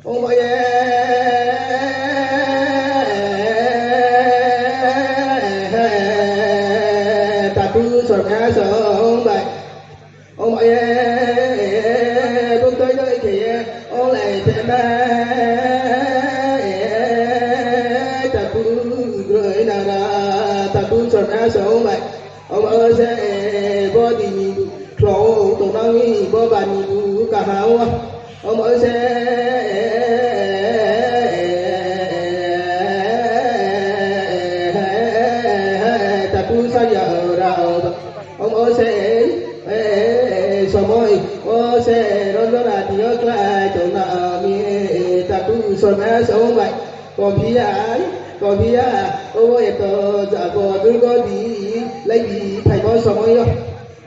ông ơi ta cứ soi ngã sông vậy ông ơi tôi tới nơi thì ông lại thế mà ta cứ rồi nào là ta cứ soi ngã sông vậy ông ơi sẽ có gì rồi tụi nó nghĩ có bạn cả hao ông ơi sẽ ta cứ sao giờ nào ông ơi sẽ sao môi ô sẽ nó là tiếng lại chỗ nào mi ta cứ sao mẹ sống vậy còn phía ôi tôi giờ có đi lấy đi thầy có sao môi không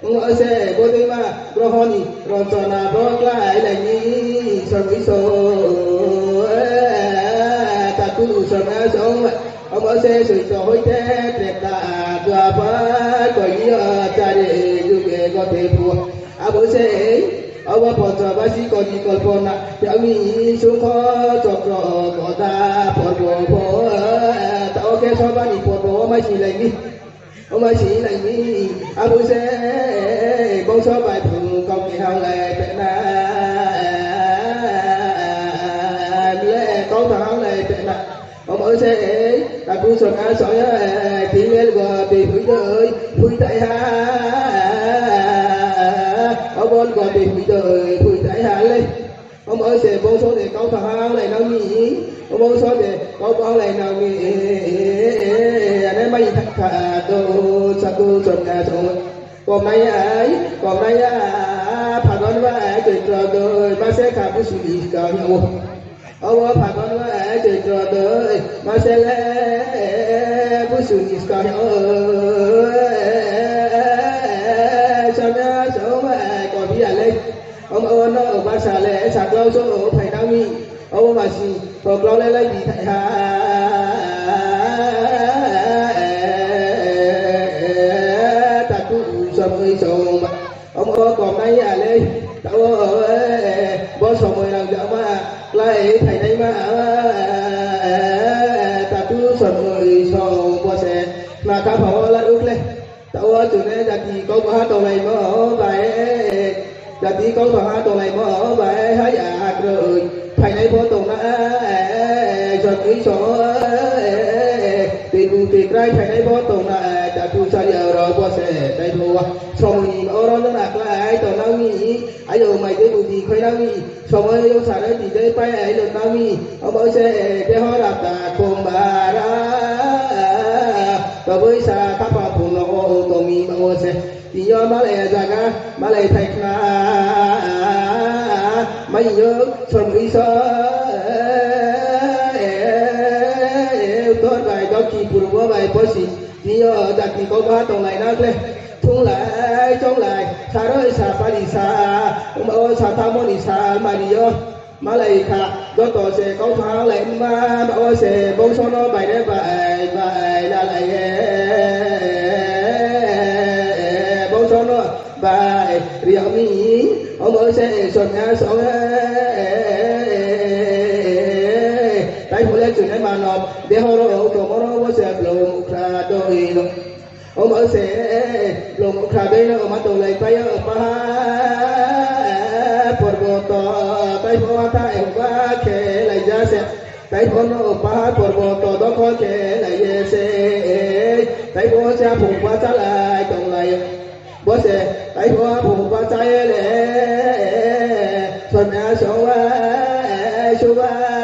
ông ơi sẽ có đi mà rồi honi rồi cho nào đó lại là như sao mấy số ta cứ sao mẹ sống vậy ông ơi sẽ sự cho hối thế đẹp là qua với coi như cha để được có thể phù ông sẽ ông bỏ cho bác sĩ còn gì còn còn nè theo mình xuống khó chọc có ta bỏ tao cái số bạn bỏ mấy chỉ lại đi ông mấy chỉ lại đi ông sẽ bông số bài thường công kỳ hậu lại tệ na lẽ có thằng này tệ na ông ơi sẽ ta cũng sợ ngã sỏi tiếng nghe gọi bị phui tại ha ông ơi gọi bị phui tại ha lên ông ơi sẽ bông số để có thằng này nào nhỉ ông bông số để có con này nào nhỉ anh mấy thằng cả đồ sao cứ sợ ngã sỏi còn này phải con vai chuyện trò đời ba sẽ khám cái gì cả nhau ông phải con vai chuyện trò đời ba sẽ lấy cái gì cả nhau sao nhá sao mà còn bây giờ lên ông ơi nó ở ba xà lẽ sạc lâu số phải đau mi ông mà gì còn lâu lấy bị thầy hà ta cứ sao mới sao mà ông ơi còn đây lên tao bố số mười lần nữa mà lại thầy đây mà ta cứ sao mười sao bố sẽ mà ta phải là ước lên tao chỗ này là thì có ba tổ này mà vậy là thì có ba tổ này mà vậy hay à rồi thầy này bố tổ nó rồi cái số thì cái thầy này bố tổ nó đã tu sao giờ rồi bố sẽ đây thua xong rồi ở đó nó là cái tổ nó nghĩ ai giờ mày cái gì khơi nó nghĩ xong rồi ông xã đấy thì đấy phải ấy được nó nghĩ ông ơi sẽ cái họ đặt ta cùng bà ra và với sa các bà phụ nữ tổ mi mà ôi sẽ thì do má lại ra cả má lại thạch là mấy nhớ xong ý sơ tốt bài đó kỳ phụ nữ bài bớt xí thì do đặt thì có ba tổ này nó lên chung lại xa rồi xa pa đi xa mà ôi xa ta muốn đi xa mà đi vô mà lại khá do tổ sẽ có tháo lên mà ôi sẽ bông số nó bài đấy bài là lại bông số nó bài riêng mi ông ơi sẽ xuân ngã sống tại phụ lên chuyện này mà nó để họ nó tổ nó sẽ lồng ra đôi ông ơi sẽ lồng ra đây nó mà tổ lại phải ở pa porboto tay phô thay qua kể lại ra sẽ tay phô nó pa porboto đó có kể lại sẽ tay phô cha phụng qua cha lại tổng lại bố sẽ tay phô phụng qua cha lệ xuân á số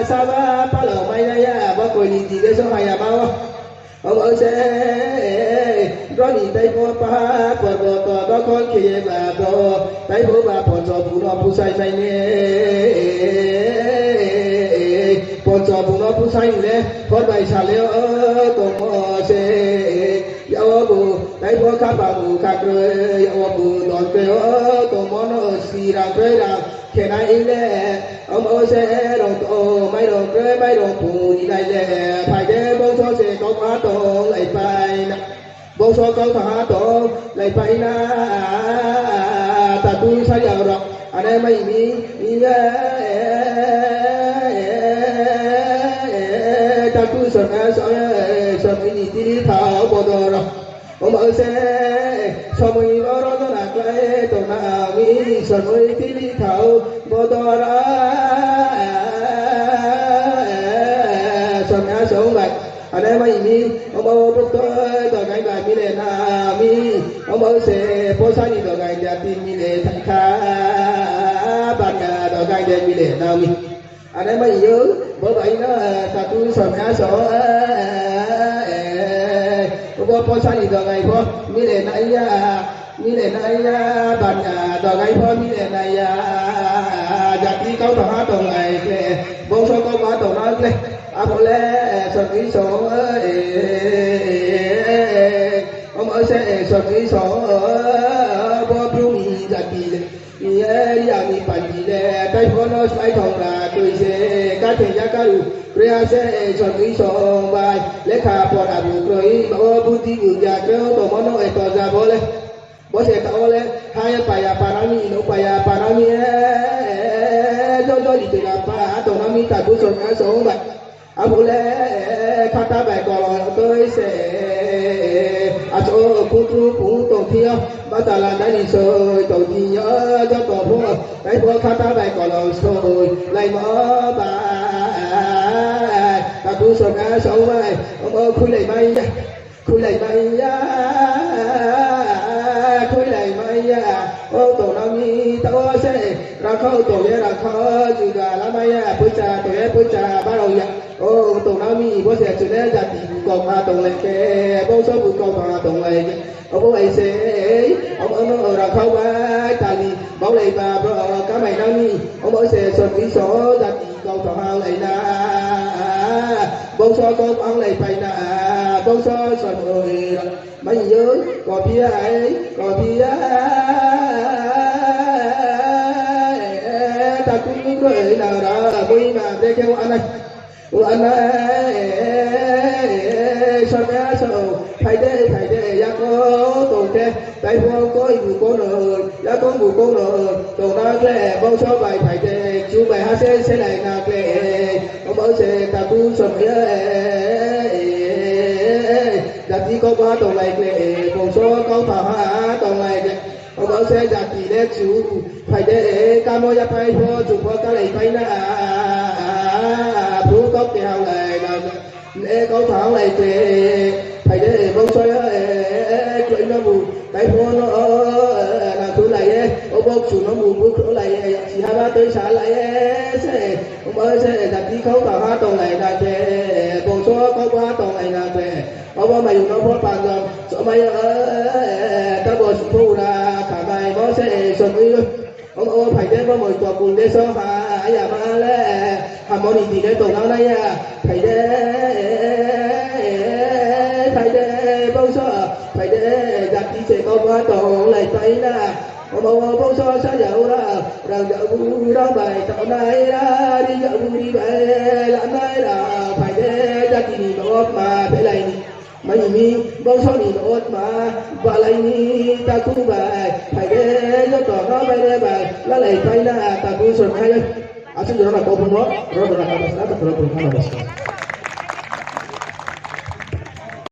sa ba pa lẩu mai đây à bác coi gì cái số hai à bao ông ơi sẽ rồi nhìn tay phô pa porboto đó có kể bà đồ tay phô bà phô cho phụ nó phụ sai sai nè phô cho phụ nó phụ sai nè phô bài xả leo tổ mò sẽ yêu bù tay phô các bà bù các rồi yêu bù đón kêu tổ mò nó xì ra cười ra khi này nè ông ơi sẽ đồng tổ mấy đồng cười mấy đồng phụ đi này nè phải để bông số sẽ có quá tổ lại phải bông số có thả tổ lại phải na ta tu sao giờ rồi anh em mấy mi sơ ngã sơ sơ mi ni ti li thảo bồ đồ rồi ông ở xe sơ mi đó đó là cái tổ na mi sơ mi ti li thảo bồ đồ ra sơ ngã sơ vậy anh em mình mi ông ở bút tôi tờ cái bài mi lên na mi ông ở xe phố sa đi tờ cái nhà tin mi lên thành khá bạn nhà tờ cái đèn mi lên na mi anh em mình nhớ bởi vậy nó ta tu sầm ngã sổ có phố sa đi tờ cái phố mi lên này bạn nhà tờ cái phố mi lên này giặt đi câu tờ hát tờ này bông số câu hát tờ nói lên boleh segi so om ase segi so bo bumi jati ye ya mi pagi le tai phono sai thong la tui se ka the ya ka lu kriya se segi so bai lekha po da bu troi bo buddhi bu ya kyo to mono e to ja bo le bo se ta le hai pa ya parami no pa ya parami do di te la pa to na mi ta bu so ka so bai boleh kata baik kalau tôi sẽ chỗ putru pung tổ thiêu bắt đầu là đại sơ tổ thi nhớ cho tổ pung cái bộ kata baik kalau sôi lại mở bà ta tu sơ cá sâu mai ông khui lại mai khui lại mai ô tổ nam mi tao sẽ ra khâu tổ ye ra khâu juga lama ya bữa trà bắt đầu ya ô tổ nam mi bữa sẽ chuyện đấy jadi bukan ma tổ lại ke bố số bukan ma tổ lại ông bố ấy sẽ ông ra khâu ba tali bảo lại bà cá mày nam mi ông bố sẽ xuân kỹ số jadi câu tổ hao lại na bố số con ăn lại phải na bố số xuân ơi mấy nhớ có bia ấy có bia ta cũng người nào đó vui mà để kêu anh ơi sao bé sao thầy để ya có tổ ke tại phố có ibu có rồi ya có ibu có rồi tổ na ke bao số bài thầy để chú bài hát sẽ lại na ke có bao sẽ ta cũng sớm jadi kau bawa tong lai ke bongso kau taha tong lai ke kau bawa saya jadi le chu phải để kamu ya phải po chu po ka lai phải na bru kau ke hang lai na le kau thang lai ke phải để bongso ya koi na bu cái po nó là tu lai ô bốc chu nó bu tu lai chỉ hai ba tới xã lai sẽ kau bawa saya jadi kau taha tong lai na ke bongso kau bawa tong lai na ke ông mày dùng nó phốt bàn rồi chỗ mày ta bớt thu ra cả bài có sẽ xuân đi ông phải đến có một trò cùng để số hà nhà ba lẽ hà món gì thì cái tổ nào này à phải để bao số phải để giặt đi sẽ có ba tổ lại tay nè ông bao số sao dạo ra rằng dạo vui đó bài tạo này ra đi dạo vui đi bài làm này là phải để giặt đi nó mà phải lại mấy mi bao số đi đốt mà và lại mi ta cũng bài phải để cho tỏ nó bài đây bài nó lại phải là ta cũng xuân hay đây à xin được là câu phong đó rồi là các bạn đã tập được không